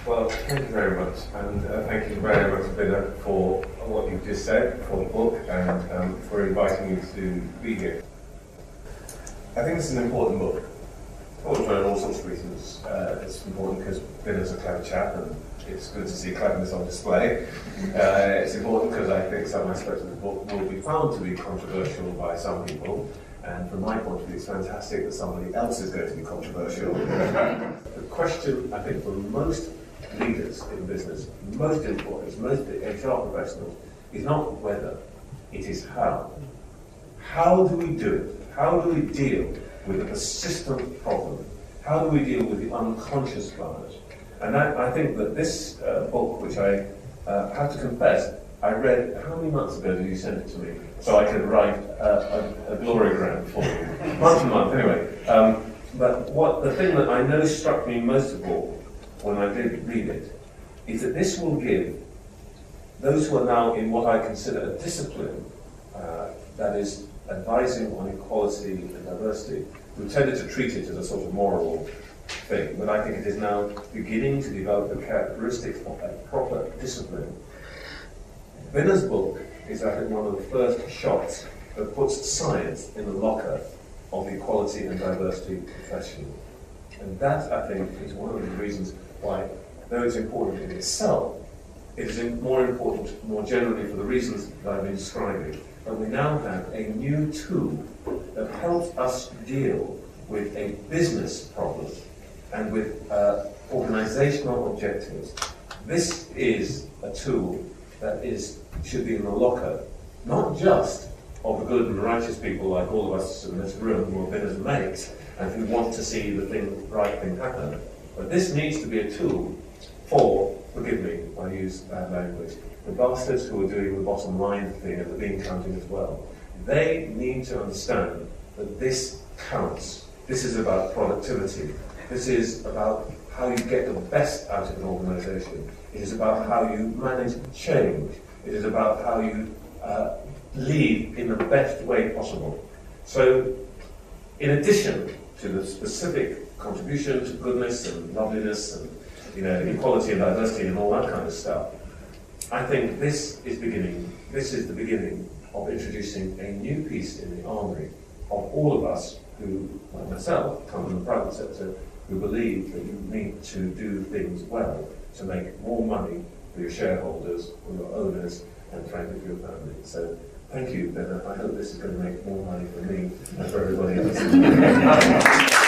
Well, thank you very much, and thank you very much, Binna, for what you've just said, for the book, and for inviting me to be here. I think this is an important book. For all sorts of reasons. It's important because Binna's a clever chap, and it's good to see cleverness on display. It's important because I think some aspects of the book will be found to be controversial by some people, and from my point of view, it's fantastic that somebody else is going to be controversial. The question, I think, for most leaders in business, most employees, most HR professionals, is not whether, it is how. How do we do it? How do we deal with a persistent problem? How do we deal with the unconscious bias? And I think that this book, which I have to confess, I read, how many months ago did you send it to me? So I could write a glorygram for you. Month to month, anyway. But the thing that I know struck me most of all when I did read it is that this will give those who are now in what I consider a discipline, that is advising on equality and diversity, who tended to treat it as a sort of moral thing, but I think it is now beginning to develop the characteristics of a proper discipline. Binna's book is, I think, one of the first shots that puts science in the locker of the equality and diversity profession. And that, I think, is one of the reasons why, though it's important in itself, it is more important more generally for the reasons that I've been describing. But we now have a new tool that helps us deal with a business problem and with organizational objectives. This is a tool that should be in the locker, not just of the good and righteous people like all of us in this room who are Binna's mates and who want to see the right thing happen, but this needs to be a tool for, forgive me if I use bad language, the bastards who are doing the bottom line thing and the bean counting as well. They need to understand that this counts. This is about productivity. This is about how you get the best out of an organization. It is about how you manage change. It is about how you lead in the best way possible. So, in addition to the specific contribution to goodness and loveliness and equality and diversity and all that kind of stuff, I think this is the beginning of introducing a new piece in the armory of all of us who, like myself, come from the private sector, who believe that you need to do things well to make more money for your shareholders, for your owners, and frankly for your family. So thank you, Binna. I hope this is going to make more money for me and for everybody else.